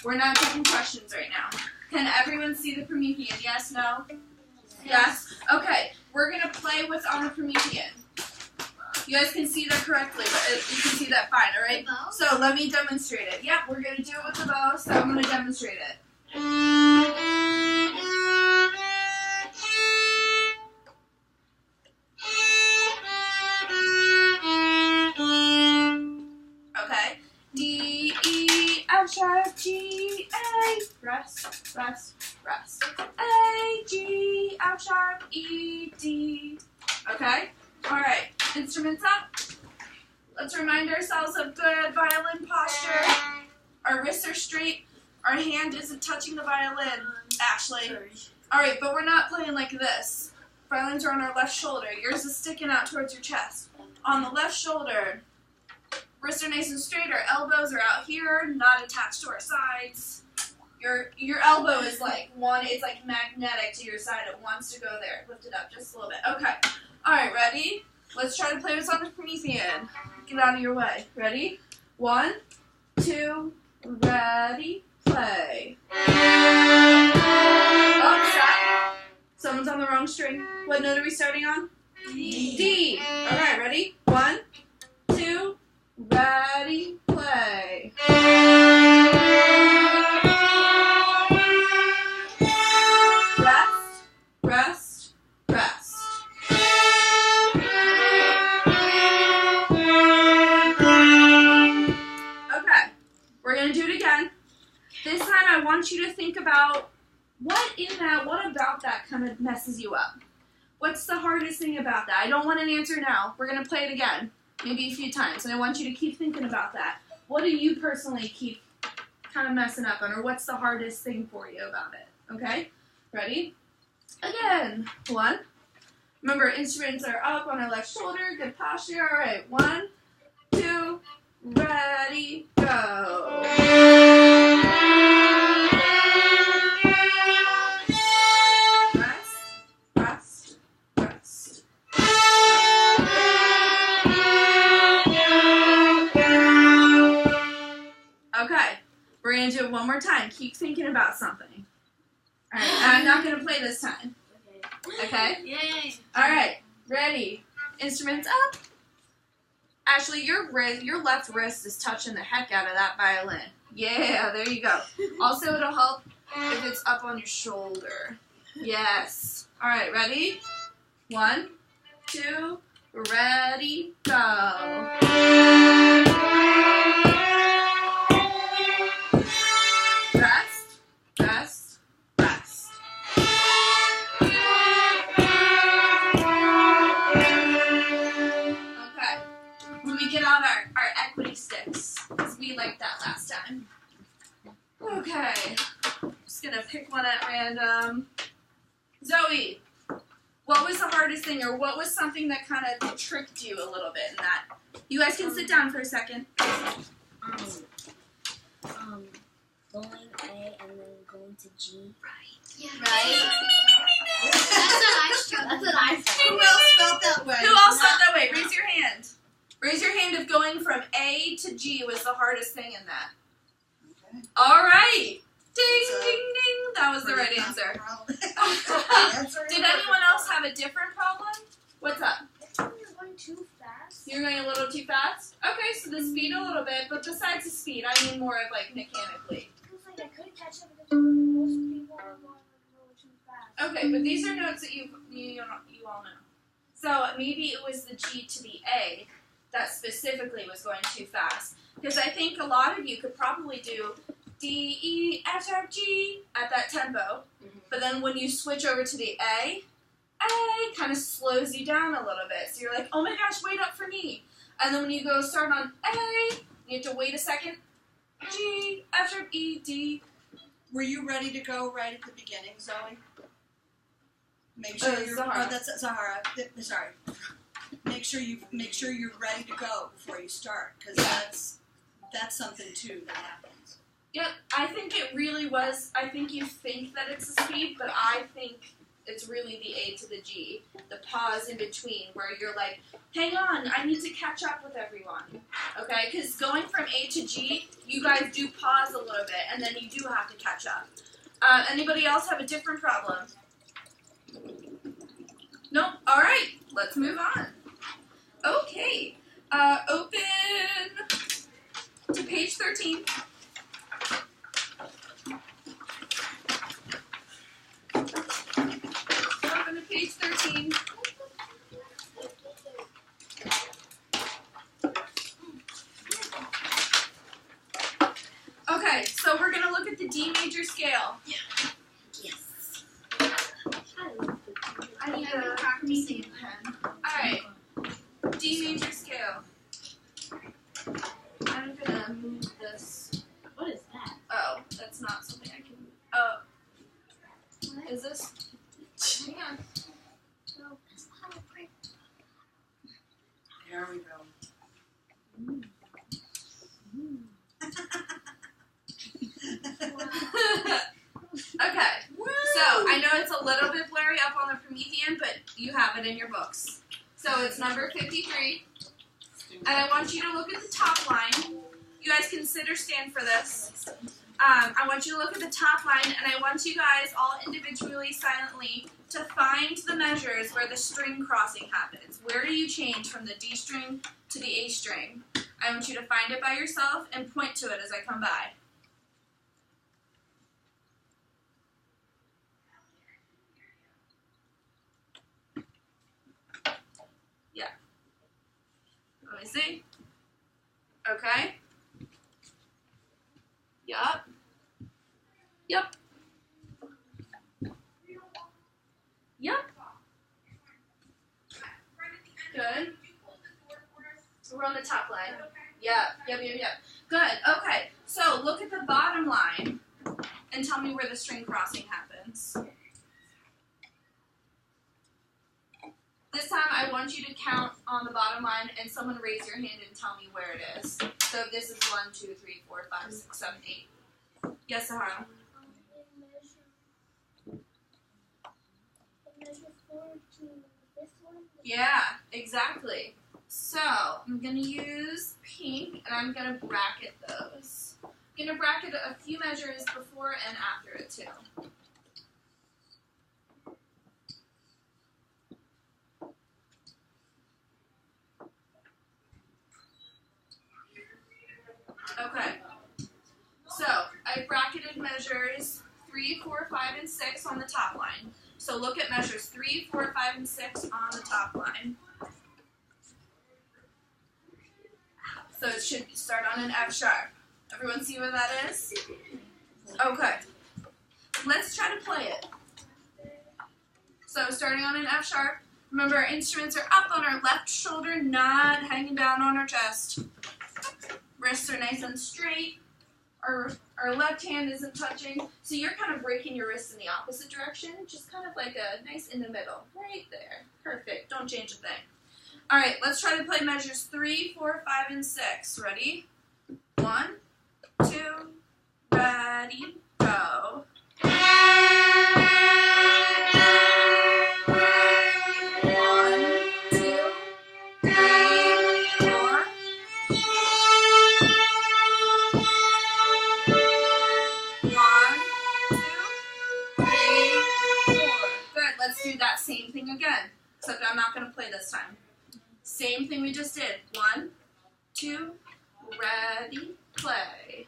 We're not taking questions right now. Can everyone see the Promethean? Yes, no? Yes? Okay, we're going to play what's on the Promethean. You guys can see that correctly, but you can see that fine, alright? So let me demonstrate it. Yep, we're going to do it with the bow, so I'm going to demonstrate it. Okay. D, E, F sharp, G, A. Rest, rest, rest. A, G, F sharp, E, D. Okay? Alright. Instruments up. Let's remind ourselves of good violin posture. Our wrists are straight. Our hand isn't touching the violin, Ashley. Alright, but we're not playing like this. Violins are on our left shoulder. Yours is sticking out towards your chest. On the left shoulder, wrists are nice and straight. Our elbows are out here, not attached to our sides. Your elbow is like it's like magnetic to your side. It wants to go there. Lift it up just a little bit. Okay. Alright, ready? Let's try to play what's on the Promethean. Get out of your way. Ready? 1, 2, ready, play. Oh, stop. Someone's on the wrong string. What note are we starting on? D. D. Alright, ready? 1, 2, ready, play. Rest, rest, rest. Okay, we're going to do it again. This time I want you to think about what about that kind of messes you up? What's the hardest thing about that? I don't want an answer now. We're going to play it again, maybe a few times, and I want you to keep thinking about that. What do you personally keep kind of messing up on, or what's the hardest thing for you about it? Okay? Ready? Again. 1. Remember, instruments are up on our left shoulder. Good posture. All right. 1, 2, ready, go. Rest, rest, rest. Okay. We're going to do it one more time. Keep thinking about something. All right. I'm not going to play this time. Okay? Yay! Alright, ready. Instruments up. Ashley, your left wrist is touching the heck out of that violin. Yeah, there you go. Also, it'll help if it's up on your shoulder. Yes. Alright, ready? 1, 2, ready, go. Rest, rest, rest. When we get out our equity sticks, because we liked that last time. Okay, just gonna pick one at random. Zoe, what was the hardest thing, or what was something that kind of tricked you a little bit in that? You guys can sit down for a second. Going A and then going to G. Right. Yeah. Right? That's what I felt. Who else felt that way? Who else felt that way? Raise your hand. Raise your hand if going from A to G was the hardest thing in that. Okay. All right. Ding, ding, ding. That was the right answer. Did anyone else have a different problem? What's up? You're going too fast. You're going a little too fast? Okay, so the speed a little bit, but besides the speed, I mean more of like mechanically. Because like I couldn't catch up because most people are going a little too fast. Okay, but these are notes that you all know. So maybe it was the G to the A that specifically was going too fast. Because I think a lot of you could probably do D, E, F sharp, G at that tempo. But then when you switch over to the A kind of slows you down a little bit. So you're like, oh my gosh, wait up for me. And then when you go start on A, you have to wait a second. G, F sharp, E, D. Were you ready to go right at the beginning, Zoe? Make sure you're. Zahara. Oh, that's Zahara. Sorry. Make sure you're ready to go before you start, because that's something too that happens. Yep, I think it really was. I think you think that it's a speed, but I think It's really the A to the G. The pause in between where you're like, hang on, I need to catch up with everyone. Okay? Because going from A to G, you guys do pause a little bit, and then you do have to catch up. Anybody else have a different problem? Nope. All right. Let's move on. Okay. Open to page 13. Open to page 13. Okay, so we're going to look at the D major scale. Yes. I need a practicing pen. Alright, D major scale. I'm going to move this. What is that? Oh, that's not something I can. Oh. Is this? Hang on. No, that's not a print. There we go. Okay, so I know it's a little bit blurry up on the Promethean, but you have it in your books. So it's number 53, and I want you to look at the top line. You guys consider stand for this. I want you to look at the top line, and I want you guys all individually, silently, to find the measures where the string crossing happens. Where do you change from the D string to the A string? I want you to find it by yourself and point to it as I come by. Yeah. Let me see. Okay. Yup. Yep. Yep. Good. We're on the top line. Yep. Good. Okay. So look at the bottom line and tell me where the string crossing happens. This time I want you to count on the bottom line and someone raise your hand and tell me where it is. So this is 1, 2, 3, 4, 5, 6, 7, 8. Yes, Sahara? Measure 4 to this one. Yeah, exactly. So I'm going to use pink and I'm going to bracket those. I'm going to bracket a few measures before and after it too. Okay, so I bracketed measures 3, 4, 5, and 6 on the top line. So look at measures 3, 4, 5, and 6 on the top line. So it should start on an F sharp. Everyone see what that is? Okay, let's try to play it. So starting on an F sharp. Remember, our instruments are up on our left shoulder, not hanging down on our chest. Wrists are nice and straight. Our left hand isn't touching. So you're kind of breaking your wrists in the opposite direction. Just kind of like a nice in the middle. Right there. Perfect. Don't change a thing. All right, let's try to play measures 3, 4, 5, and 6. Ready? 1, 2, ready, go. 1, 2, 3, 4. 1, 2, 3, 4. Good. Let's do that same thing again. Except I'm not going to play this time. Same thing we just did. 1, 2, ready, play.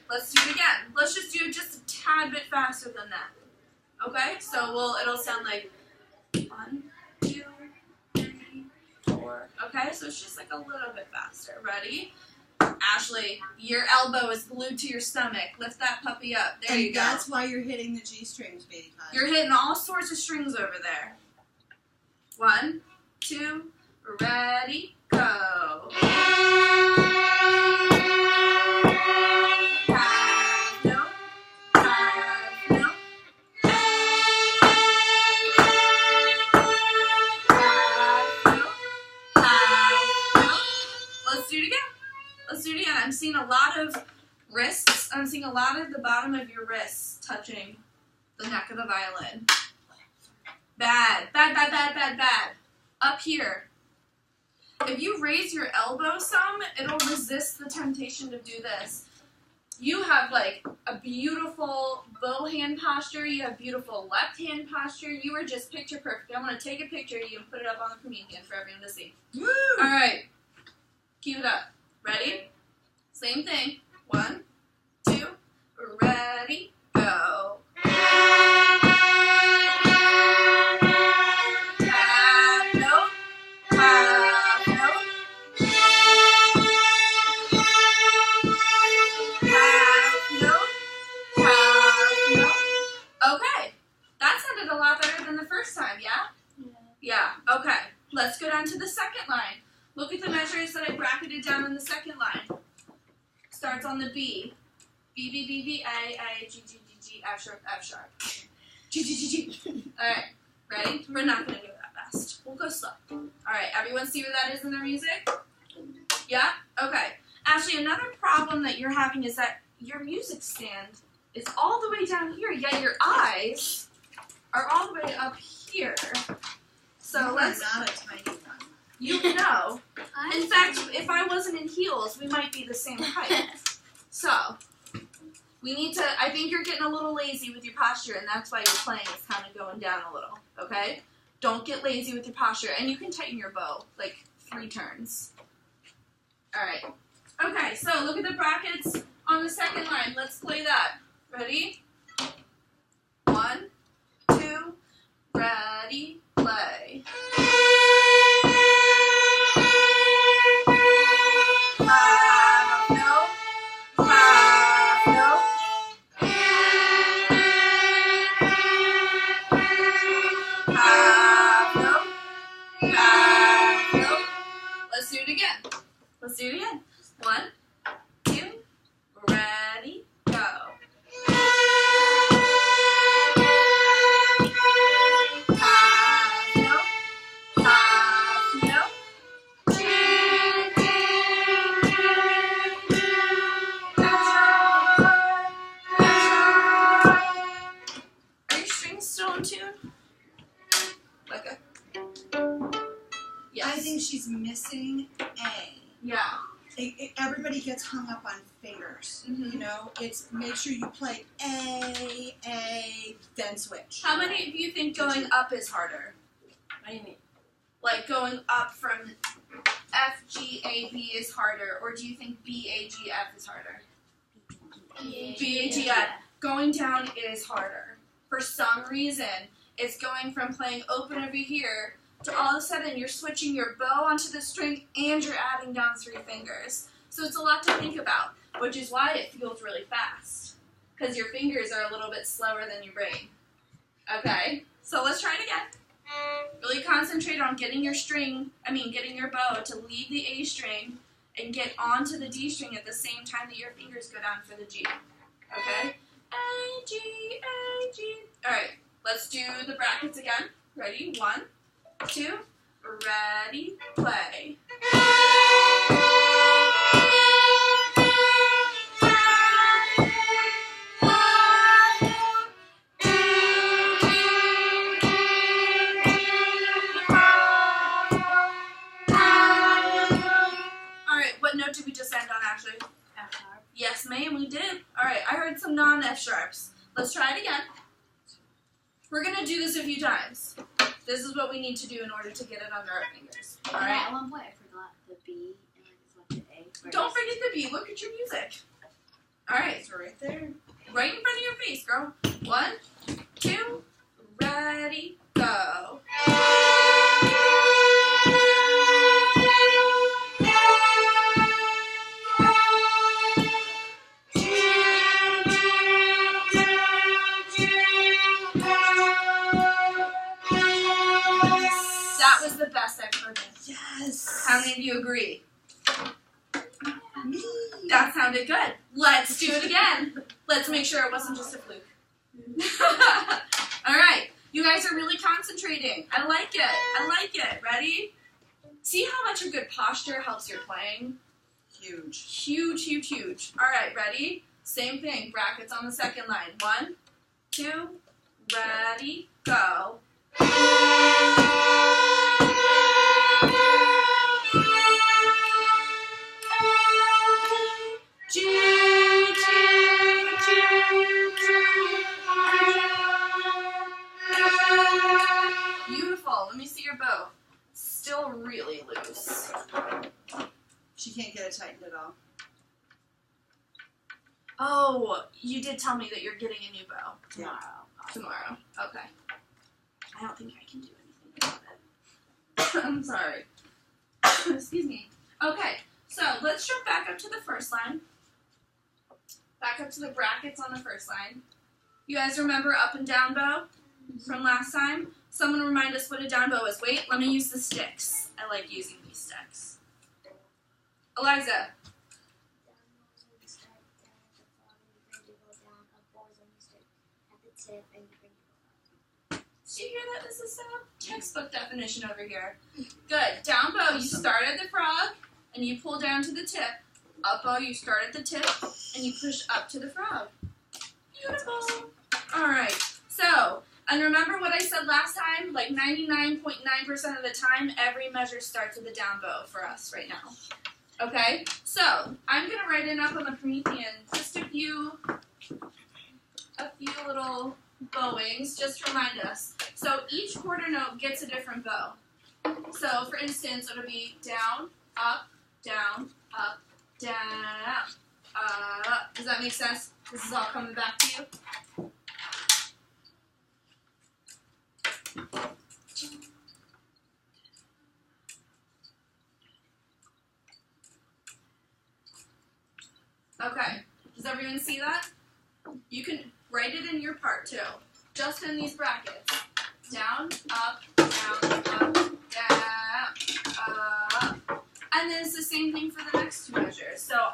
Let's do it again. Let's just do it just a tad bit faster than that. Okay? So it'll sound like 1, 2, 3, 4. Okay? So it's just like a little bit faster. Ready? Ashley, your elbow is glued to your stomach. Lift that puppy up. There you go. And that's why you're hitting the G strings, baby pie. You're hitting all sorts of strings over there. 1, 2, ready, go. Wrists. I'm seeing a lot of the bottom of your wrists touching the neck of the violin. Bad. Bad, bad, bad, bad, bad. Up here. If you raise your elbow some, it'll resist the temptation to do this. You have like a beautiful bow hand posture. You have beautiful left hand posture. You are just picture perfect. I want to take a picture of you and put it up on the comedian for everyone to see. Woo! All right. Keep it up. Ready? Same thing. 1, 2, ready, go. Half note, half note. Half note, half note. Okay, that sounded a lot better than the first time, yeah? Yeah, okay. Let's go down to the second line. Look at the measures that I bracketed down on the second line. Starts on the B. B, B, B, B, A, A, G, G, G, G, F sharp, F sharp. G, G, G, G. Alright, ready? We're not going to go that fast. We'll go slow. Alright, everyone see where that is in their music? Yeah? Okay. Actually, another problem that you're having is that your music stand is all the way down here, yet your eyes are all the way up here. So let's... not a tiny one. You know. In fact, if I wasn't in heels, we might be the same height. So, we need to, I think you're getting a little lazy with your posture, and that's why your playing is kind of going down a little, okay? Don't get lazy with your posture, and you can tighten your bow, like 3 turns. Alright. Okay, so look at the brackets on the second line. Let's play that. Ready? 1, 2, ready, play. Half note, half note. Half note, half note. Let's do it again. Let's do it again. 1, 2, ready, go. Half note, half note. Are your strings still in tune? Okay. Yes. I think she's missing A. Yeah. Everybody gets hung up on fingers. Mhm. You know, it's make sure you play A, then switch. How many of you think going up is harder? What do you mean? Like going up from F, G, A, B is harder, or do you think B, A, G, F is harder? B, A, G, F. Going down is harder. For some reason, it's going from playing open over here to all of a sudden you're switching your bow onto the string and you're adding down 3 fingers. So it's a lot to think about, which is why it feels really fast. Because your fingers are a little bit slower than your brain. Okay, so let's try it again. Really concentrate on getting your bow to leave the A string and get onto the D string at the same time that your fingers go down for the G. Okay? A, G, A, G. Alright, let's do the brackets again. Ready? 1, 2, ready, play. Alright, what note did we just end on actually? F sharp. Yes, ma'am, we did. Alright, I heard some non-F sharps. Let's try it again. We're going to do this a few times. This is what we need to do in order to get it under our fingers. Alright? At one point I forgot the B and I just went to A. Don't forget the B. Look at your music. Alright, It's right there. right in front of your face, girl. 1, 2, ready, go. That was the best I've heard it. Yes. How many of you agree? Me. That sounded good. Let's do it again. Let's make sure it wasn't just a fluke. All right. You guys are really concentrating. I like it. I like it. Ready? See how much a good posture helps your playing? Huge. Huge, huge, huge. All right, ready? Same thing. Brackets on the second line. 1, 2, ready, go. G, G, G, Beautiful. Let me see your bow. Still really loose. She can't get it tightened at all. Oh, you did tell me that you're getting a new bow Yeah. tomorrow. Okay. I don't think I can do anything about it. I'm sorry. Excuse me. Okay, so let's jump back up to the first line. Back up to the brackets on the first line. You guys remember up and down bow from last time? Someone remind us what a down bow is. Wait, let me use the sticks. I like using these sticks. Eliza. Did you hear that, Mrs. Sam? Textbook definition over here. Good. Down bow, you start at the frog, and you pull down to the tip. Up bow, you start at the tip, and you push up to the frog. Beautiful. All right. So, and remember what I said last time? Like 99.9% of the time, every measure starts with a down bow for us right now. Okay? So, I'm going to write in up on the Promethean just a few little bowings, just to remind us. So each quarter note gets a different bow. So for instance, it'll be down, up, down, up, down, up. Does that make sense? This is all coming back to you. Okay, does everyone see that? You can write it in your part too, just in these brackets. Down, up, down, up, down, up. And then it's the same thing for the next two measures. So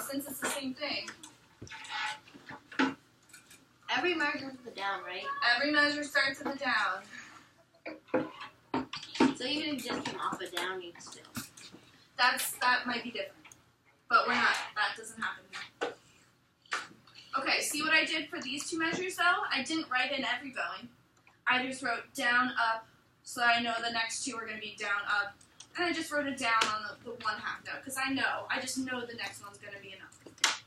since it's the same thing, Every measure is the down, right? every measure starts with a down. So even if you just came off a down, you can still. That might be different, but we're not. That doesn't happen here. Okay, see what I did for these two measures though? I didn't write in every bowing. I just wrote down, up, so I know the next two are going to be down, up. And I just wrote it down on the 1/2 note, because I just know the next one's going to be an up.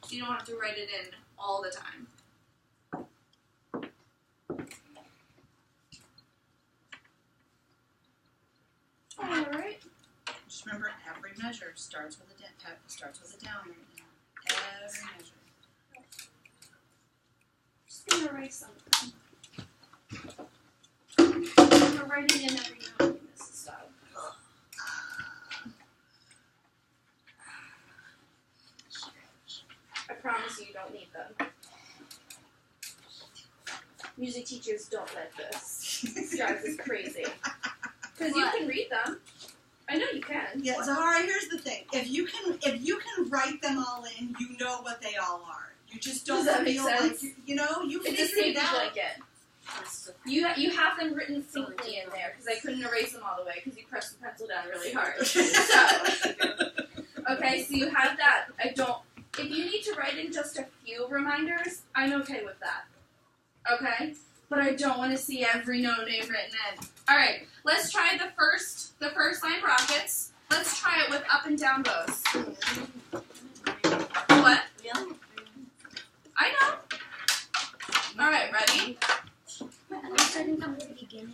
So you don't have to write it in all the time. Alright. Just remember, every measure starts with a down right now. Every measure. Just going to write something. I'm going to write it in every note in this stuff. I promise you don't need them. Music teachers don't let this. This drives us crazy. Because you can read them. I know you can. Yeah, Zahara, here's the thing. If you can write them all in, you know what they all are. You just don't Does that make feel sense? like you It's a figured it safety out. blanket. You have them written simply in there because I couldn't erase them all the way because you pressed the pencil down really hard. So, okay, so you have that. If you need to write in just a few reminders, I'm okay with that. Okay? But I don't want to see every note they've written in. Alright, let's try the first line brackets. Let's try it with up and down bows. What? Really? I know. Alright, ready?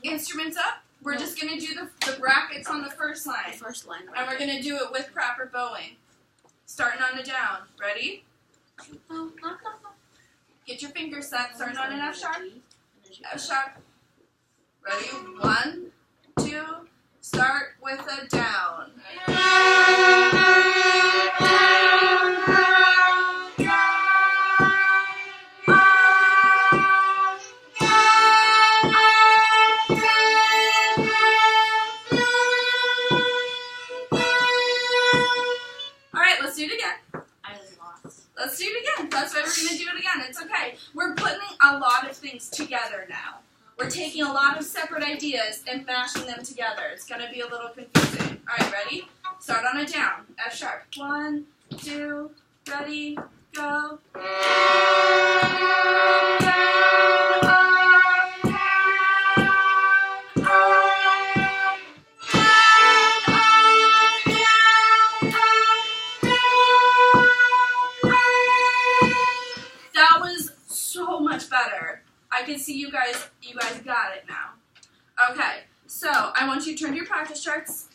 Instruments up. We're just going to do the brackets on the first line. First line, And we're going to do it with proper bowing. Starting on a down. Ready? Get your fingers set. Starting on an F sharp. F sharp. Ready? 1, 2. Start with a down. Alright, let's do it again. I was lost. Let's do it again. That's why we're going to do it again. It's okay. We're putting a lot of things together now. We're taking a lot of separate ideas and mashing them together. It's going to be a little confusing. All right, ready? Start on a down. F sharp. 1, 2, ready, go. That was so much better. I can see you guys got it now. Okay, so I want you to turn to your practice charts.